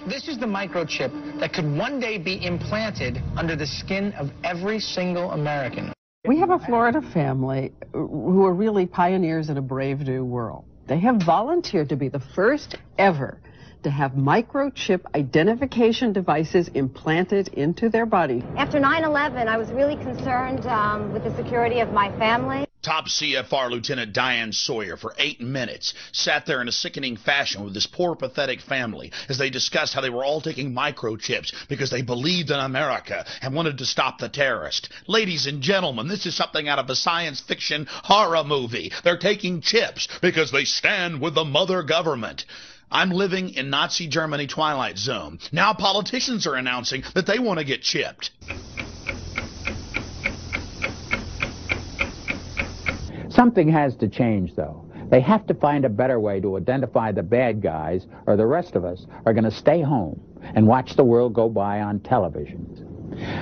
This is the microchip that could one day be implanted under the skin of every single American. We have a Florida family who are really pioneers in a brave new world. They have volunteered to be the first ever to have microchip identification devices implanted into their body. After 9/11, I was really concerned with the security of my family. Top CFR Lieutenant Diane Sawyer for 8 minutes sat there in a sickening fashion with this poor, pathetic family as they discussed how they were all taking microchips because they believed in America and wanted to stop the terrorists. Ladies and gentlemen, this is something out of a science fiction horror movie. They're taking chips because they stand with the mother government. I'm living in Nazi Germany Twilight Zone. Now politicians are announcing that they want to get chipped. Something has to change, though. They have to find a better way to identify the bad guys, or the rest of us are going to stay home and watch the world go by on television.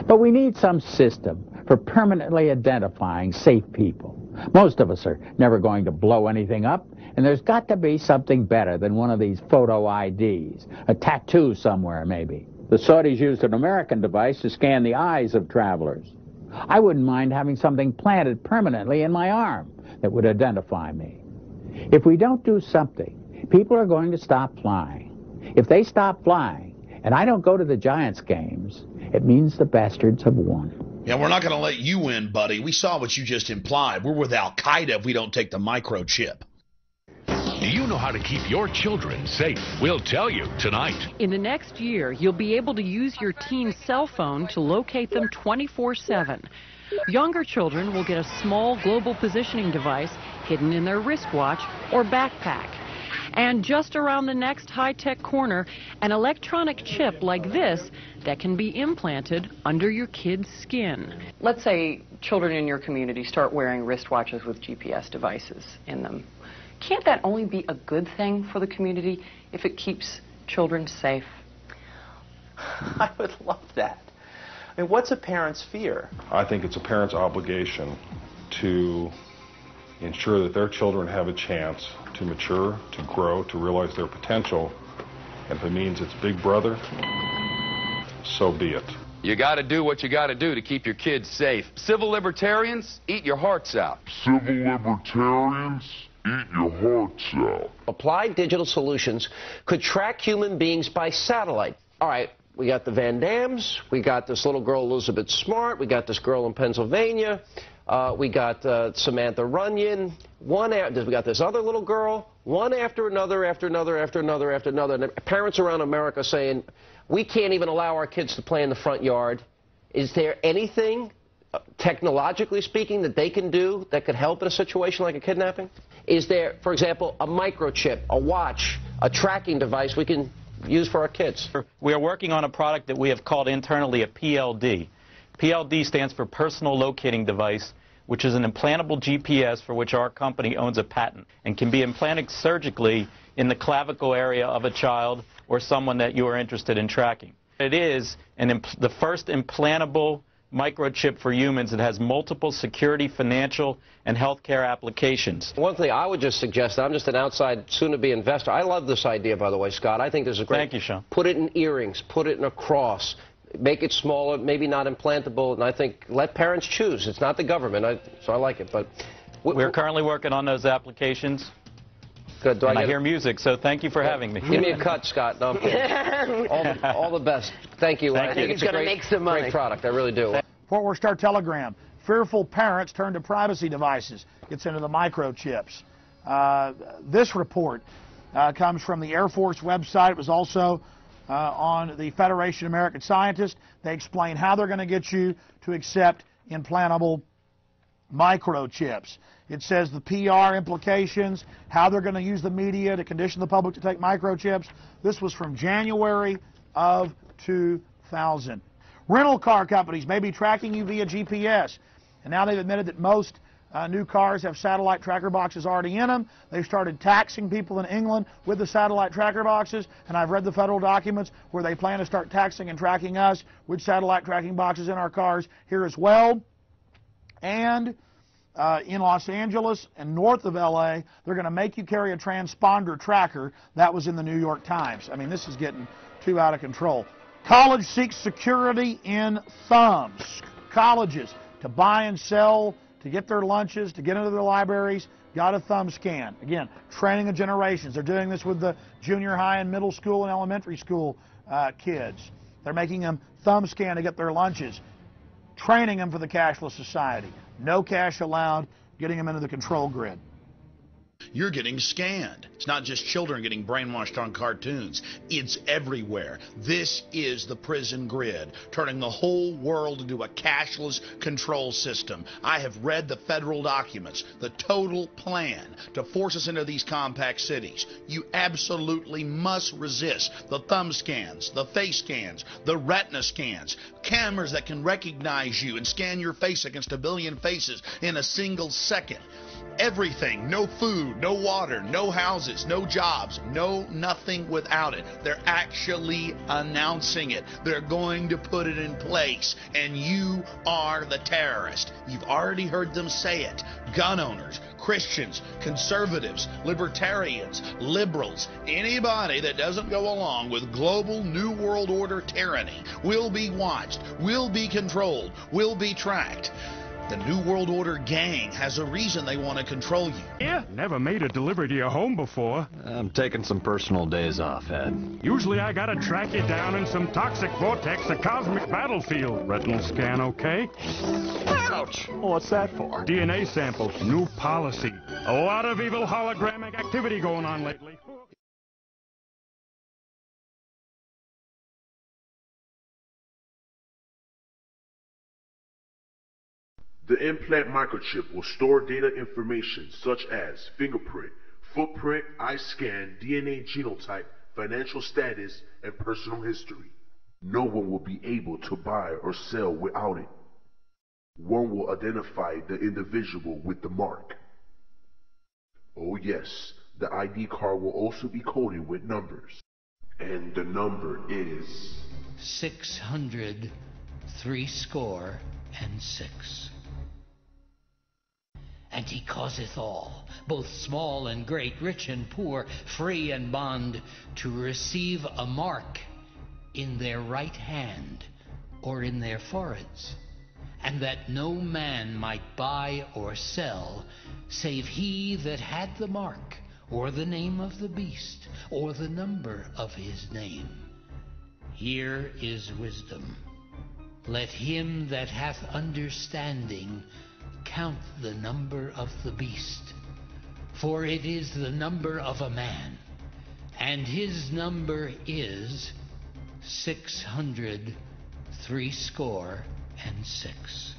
But we need some system for permanently identifying safe people. Most of us are never going to blow anything up, and there's got to be something better than one of these photo IDs, a tattoo somewhere maybe. The Saudis used an American device to scan the eyes of travelers. I wouldn't mind having something planted permanently in my arm that would identify me. If we don't do something, people are going to stop flying. If they stop flying, and I don't go to the Giants games, it means the bastards have won. Yeah, we're not going to let you win, buddy. We saw what you just implied. We're with Al-Qaeda if we don't take the microchip. Do you know how to keep your children safe? We'll tell you tonight. In the next year, you'll be able to use your teen's cell phone to locate them 24/7. Younger children will get a small global positioning device hidden in their wristwatch or backpack. And just around the next high-tech corner, an electronic chip like this that can be implanted under your kid's skin. Let's say children in your community start wearing wristwatches with GPS devices in them. Can't that only be a good thing for the community if it keeps children safe? I would love that. I mean, what's a parent's fear? I think it's a parent's obligation to ensure that their children have a chance to mature, to grow, to realize their potential. And if it means it's Big Brother, so be it. You got to do what you got to do to keep your kids safe. Civil libertarians, eat your hearts out. Civil libertarians, eat your hearts out. Applied digital solutions could track human beings by satellite. All right, we got the Van Dams, we got this little girl Elizabeth Smart, we got this girl in Pennsylvania, we got Samantha Runyon, we got this other little girl, one after another, after another, after another, after another. And parents around America saying, we can't even allow our kids to play in the front yard. Is there anything, technologically speaking, that they can do that could help in a situation like a kidnapping? Is there, for example, a microchip, a watch, a tracking device we can use for our kids? We are working on a product that we have called internally a PLD. PLD stands for Personal Locating Device, which is an implantable GPS for which our company owns a patent and can be implanted surgically in the clavicle area of a child or someone that you are interested in tracking. It is the first implantable microchip for humans that has multiple security, financial, and healthcare applications. One thing I would just suggest, I'm just an outside, soon-to-be investor. I love this idea, by the way, Scott. I think this is great. Thank you, Sean. Put it in earrings, put it in a cross, make it smaller, maybe not implantable, and I think let parents choose. It's not the government, so I like it. But we're currently working on those applications. Good. I hear music, so thank you for having me. Give me a cut, Scott. No, I'm kidding. all the best. Thank you. Thank you. I think it's a great product. I really do. Fort Worth Star Telegram. Fearful parents turn to privacy devices. Gets into the microchips. This report comes from the Air Force website. It was also on the Federation of American Scientists. They explain how they're going to get you to accept implantable microchips. It says the PR implications, how they're going to use the media to condition the public to take microchips. This was from January of 2000. Rental car companies may be tracking you via GPS. And now they've admitted that most new cars have satellite tracker boxes already in them. They've started taxing people in England with the satellite tracker boxes. And I've read the federal documents where they plan to start taxing and tracking us with satellite tracking boxes in our cars here as well. And in Los Angeles and north of LA, they're going to make you carry a transponder tracker. That was in the New York Times. I mean, this is getting too out of control. College seeks security in thumbs. Colleges, to buy and sell, to get their lunches, to get into their libraries, got a thumb scan. Again, training of generations. They're doing this with the junior high and middle school and elementary school kids. They're making them thumb scan to get their lunches, training them for the cashless society. No cash allowed, getting them into the control grid. You're getting scanned. It's not just children getting brainwashed on cartoons. It's everywhere. This is the prison grid, turning the whole world into a cashless control system. I have read the federal documents, the total plan to force us into these compact cities. You absolutely must resist the thumb scans, the face scans, the retina scans, cameras that can recognize you and scan your face against 1 billion faces in a single second. Everything, no food, no water, no houses, no jobs, no nothing without it. They're actually announcing it. They're going to put it in place, and you are the terrorist. You've already heard them say it. Gun owners, Christians, conservatives, libertarians, liberals, anybody that doesn't go along with global New World Order tyranny will be watched, will be controlled, will be tracked. The New World Order gang has a reason they want to control you. Yeah, never made a delivery to your home before. I'm taking some personal days off, Ed. Usually I gotta track you down in some toxic vortex, a cosmic battlefield. Retinal scan, okay? Ouch! What's that for? DNA sample, new policy. A lot of evil hologramic activity going on lately. The implant microchip will store data information such as fingerprint, footprint, eye scan, DNA genotype, financial status, and personal history. No one will be able to buy or sell without it. One will identify the individual with the mark. Oh yes, the ID card will also be coded with numbers. And the number is 600 threescore and 6. And he causeth all, both small and great, rich and poor, free and bond, to receive a mark in their right hand or in their foreheads, and that no man might buy or sell, save he that had the mark, or the name of the beast, or the number of his name. Here is wisdom. Let him that hath understanding count the number of the beast, for it is the number of a man, and his number is 600 threescore and 6.